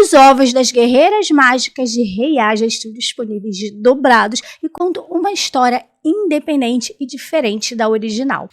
Os Ovos das Guerreiras Mágicas de Heiá já estão disponíveis dobrados e contam uma história independente e diferente da original.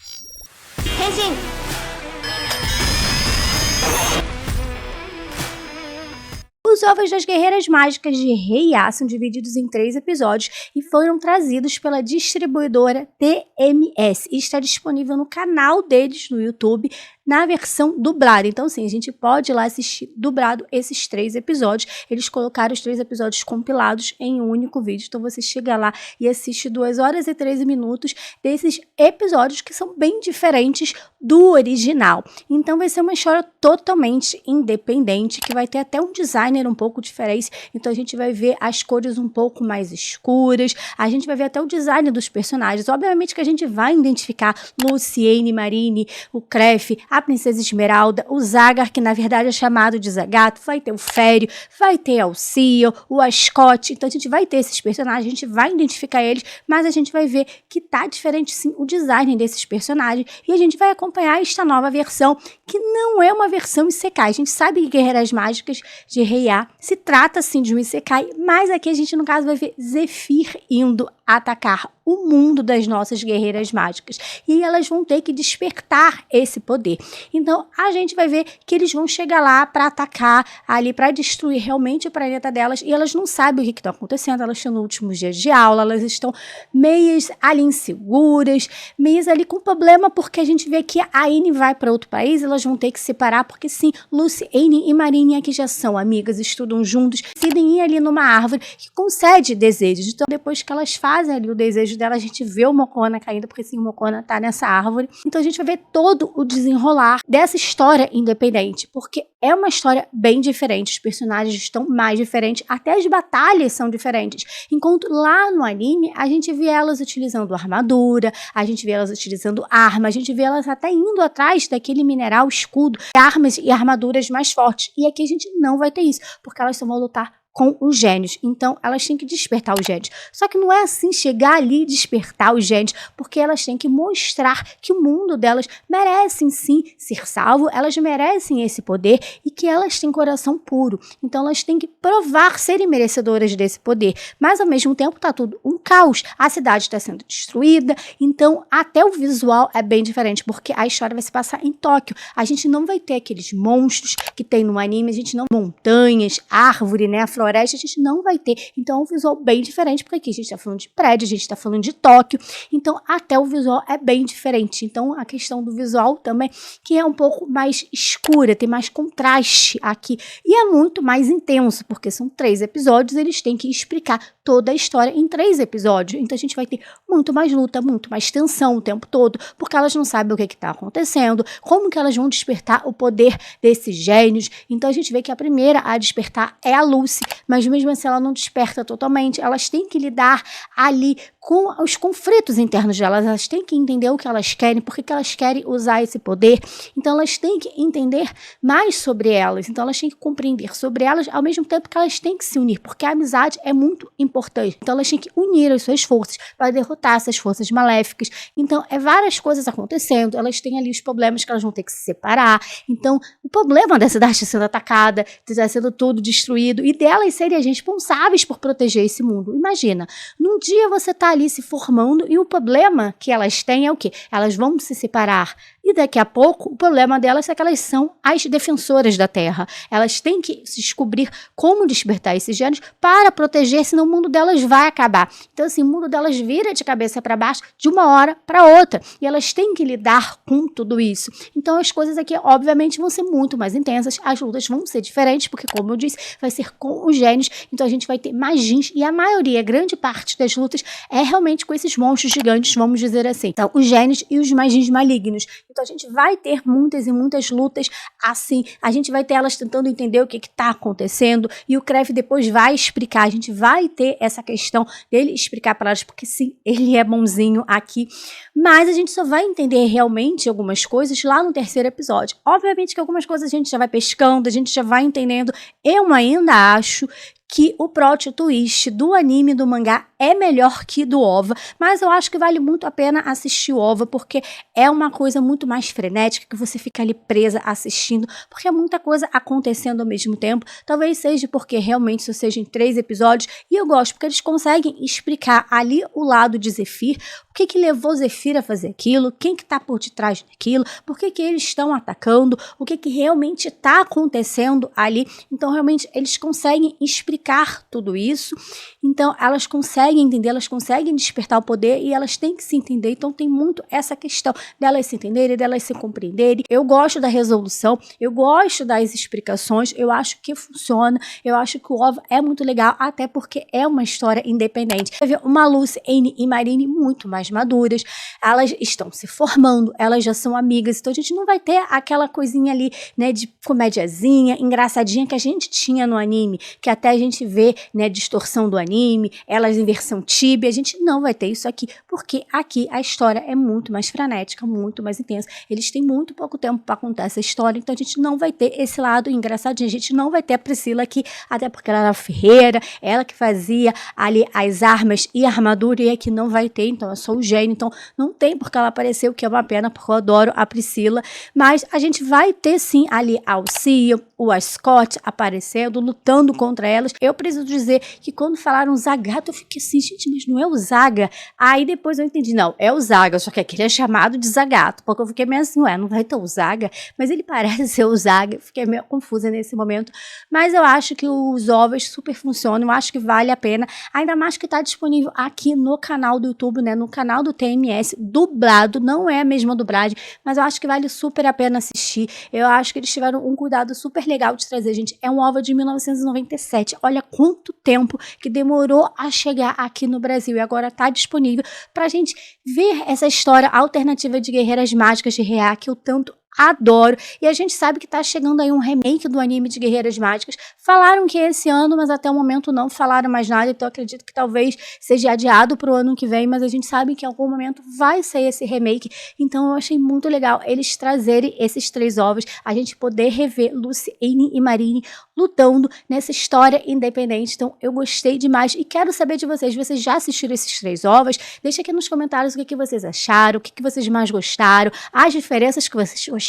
Os Ovos das Guerreiras Mágicas de Heiá são divididos em 3 episódios e foram trazidos pela distribuidora TMS e está disponível no canal deles no YouTube na versão dublada. Então, sim, a gente pode ir lá assistir dublado esses 3 episódios. Eles colocaram os 3 episódios compilados em um único vídeo. Então, você chega lá e assiste 2 horas e 13 minutos desses episódios que são bem diferentes do original. Então, vai ser uma história totalmente independente, que vai ter até um designer um pouco diferente. Então, a gente vai ver as cores um pouco mais escuras. A gente vai ver até o design dos personagens. Obviamente que a gente vai identificar Luciene, Marine, o Cref, a Princesa Esmeralda, o Zagar, que na verdade é chamado de Zagato, vai ter o Fério, vai ter a Alcia, o Ascot. Então a gente vai ter esses personagens, a gente vai identificar eles, mas a gente vai ver que tá diferente sim o design desses personagens e a gente vai acompanhar esta nova versão, que não é uma versão Isekai. A gente sabe que Guerreiras Mágicas de Heiá se trata sim de um Isekai, mas aqui a gente no caso vai ver Zephyr indo atacar o mundo das nossas guerreiras mágicas e elas vão ter que despertar esse poder. Então a gente vai ver que eles vão chegar lá para atacar ali, para destruir realmente o planeta delas, e elas não sabem o que está acontecendo. Elas estão nos últimos dias de aula, elas estão meias ali inseguras, meias ali com problema, porque a gente vê que a Aine vai para outro país, elas vão ter que se separar, porque sim, Lucy, Aine e Marine aqui já são amigas, estudam juntos, decidem ir ali numa árvore que concede desejos. Então depois que elas fazem ali o desejo dela, a gente vê o Mokona caindo, porque sim, o Mokona tá nessa árvore. Então a gente vai ver todo o desenrolar dessa história independente, porque é uma história bem diferente, os personagens estão mais diferentes, até as batalhas são diferentes. Enquanto lá no anime, a gente vê elas utilizando armadura, a gente vê elas utilizando arma, a gente vê elas até indo atrás daquele mineral escudo, armas e armaduras mais fortes. E aqui a gente não vai ter isso, porque elas só vão lutar com os gênios. Então elas têm que despertar os gênios. Só que não é assim chegar ali e despertar os gênios, porque elas têm que mostrar que o mundo delas merecem sim ser salvo, elas merecem esse poder e que elas têm coração puro. Então elas têm que provar serem merecedoras desse poder. Mas ao mesmo tempo tá tudo um caos. A cidade está sendo destruída, então até o visual é bem diferente, porque a história vai se passar em Tóquio. A gente não vai ter aqueles monstros que tem no anime, a gente não montanhas, árvore, né, a floresta, a gente não vai ter. Então é um visual bem diferente, porque aqui a gente está falando de prédio, a gente está falando de Tóquio, então até o visual é bem diferente. Então a questão do visual também, que é um pouco mais escura, tem mais contraste aqui, e é muito mais intenso, porque são 3 episódios, eles têm que explicar toda a história em 3 episódios, então a gente vai ter muito mais luta, muito mais tensão o tempo todo, porque elas não sabem o que está acontecendo, como que elas vão despertar o poder desses gênios. Então a gente vê que a primeira a despertar é a Lucy, mas mesmo assim ela não desperta totalmente, elas têm que lidar ali com os conflitos internos delas, elas têm que entender o que elas querem, por que elas querem usar esse poder, então elas têm que entender mais sobre elas, então elas têm que compreender sobre elas, ao mesmo tempo que elas têm que se unir, porque a amizade é muito importante, então elas têm que unir as suas forças para derrotar essas forças maléficas. Então é várias coisas acontecendo, elas têm ali os problemas que elas vão ter que se separar, então o problema da cidade sendo atacada, está sendo tudo destruído, e delas serem as responsáveis por proteger esse mundo. Imagina, num dia você está ali se formando e o problema que elas têm é o quê? Elas vão se separar. E daqui a pouco, o problema delas é que elas são as defensoras da Terra. Elas têm que descobrir como despertar esses gênios para proteger, senão o mundo delas vai acabar. Então, assim, o mundo delas vira de cabeça para baixo de uma hora para outra. E elas têm que lidar com tudo isso. Então, as coisas aqui, obviamente, vão ser muito mais intensas. As lutas vão ser diferentes, porque, como eu disse, vai ser com os gênios. Então, a gente vai ter magins. E a maioria, grande parte das lutas é realmente com esses monstros gigantes, vamos dizer assim. Então, os gênios e os magins malignos. Então a gente vai ter muitas e muitas lutas assim, a gente vai ter elas tentando entender o que está acontecendo, e o Cref depois vai explicar, a gente vai ter essa questão dele explicar para elas, porque sim, ele é bonzinho aqui, mas a gente só vai entender realmente algumas coisas lá no 3º episódio. Obviamente que algumas coisas a gente já vai pescando, a gente já vai entendendo. Eu ainda acho que o plot twist do anime e do mangá é melhor que do OVA, mas eu acho que vale muito a pena assistir o OVA, porque é uma coisa muito mais frenética, que você fica ali presa assistindo, porque é muita coisa acontecendo ao mesmo tempo. Talvez seja porque realmente isso seja em 3 episódios, e eu gosto porque eles conseguem explicar ali o lado de Zephyr, o que levou Zephyr a fazer aquilo, quem que tá por detrás daquilo, por que eles estão atacando, o que realmente está acontecendo ali. Então realmente eles conseguem explicar tudo isso, então elas conseguem entender, elas conseguem despertar o poder, e elas têm que se entender. Então tem muito essa questão delas se entenderem, delas se compreenderem. Eu gosto da resolução, eu gosto das explicações, eu acho que funciona, eu acho que o OVA é muito legal, até porque é uma história independente. Você vê uma Lucy, Annie e Marine muito mais maduras, elas estão se formando, elas já são amigas, então a gente não vai ter aquela coisinha ali, né, de comédiazinha, engraçadinha que a gente tinha no anime, que até a gente vê, né, distorção do anime, elas em versão chibi, a gente não vai ter isso aqui, porque aqui a história é muito mais frenética, muito mais intensa, eles têm muito pouco tempo para contar essa história, então a gente não vai ter esse lado engraçadinho, a gente não vai ter a Priscila aqui, até porque ela era ferreira, ela que fazia ali as armas e a armadura, e aqui não vai ter, então eu sou o gênio, então não tem porque ela apareceu, que é uma pena, porque eu adoro a Priscila, mas a gente vai ter sim ali a Alcia, o Scott aparecendo, lutando contra elas. Eu preciso dizer que quando falaram Zagato, eu fiquei assim, gente, mas não é o Zaga? Aí depois eu entendi, não, é o Zaga, só que aqui ele é chamado de Zagato, porque eu fiquei meio assim, ué, não vai ter o Zaga? Mas ele parece ser o Zaga, fiquei meio confusa nesse momento, mas eu acho que os ovos super funcionam, eu acho que vale a pena, ainda mais que está disponível aqui no canal do YouTube, né, no canal do TMS, dublado, não é a mesma dublagem, mas eu acho que vale super a pena assistir. Eu acho que eles tiveram um cuidado super legal de trazer, gente, é um OVA de 1997, olha quanto tempo que demorou a chegar aqui no Brasil, e agora tá disponível pra gente ver essa história alternativa de guerreiras mágicas de Heian, que eu tanto adoro, e a gente sabe que tá chegando aí um remake do anime de Guerreiras Mágicas. Falaram que é esse ano, mas até o momento não falaram mais nada, então eu acredito que talvez seja adiado pro ano que vem, mas a gente sabe que em algum momento vai sair esse remake, então eu achei muito legal eles trazerem esses 3 ovos, a gente poder rever Lucy, Annie e Marine lutando nessa história independente. Então eu gostei demais e quero saber de vocês, vocês já assistiram esses 3 ovos? Deixa aqui nos comentários o que vocês acharam, o que vocês mais gostaram, as diferenças que vocês gostaram,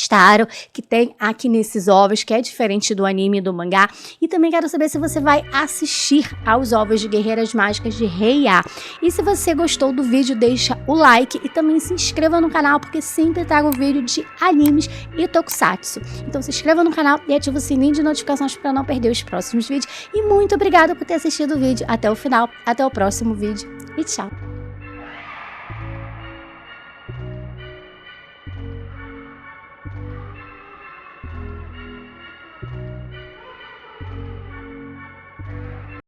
que tem aqui nesses ovos, que é diferente do anime e do mangá. E também quero saber se você vai assistir aos ovos de Guerreiras Mágicas de Heian. E se você gostou do vídeo, deixa o like e também se inscreva no canal, porque sempre trago vídeo de animes e tokusatsu. Então se inscreva no canal e ativa o sininho de notificações para não perder os próximos vídeos. E muito obrigada por ter assistido o vídeo até o final. Até o próximo vídeo e tchau!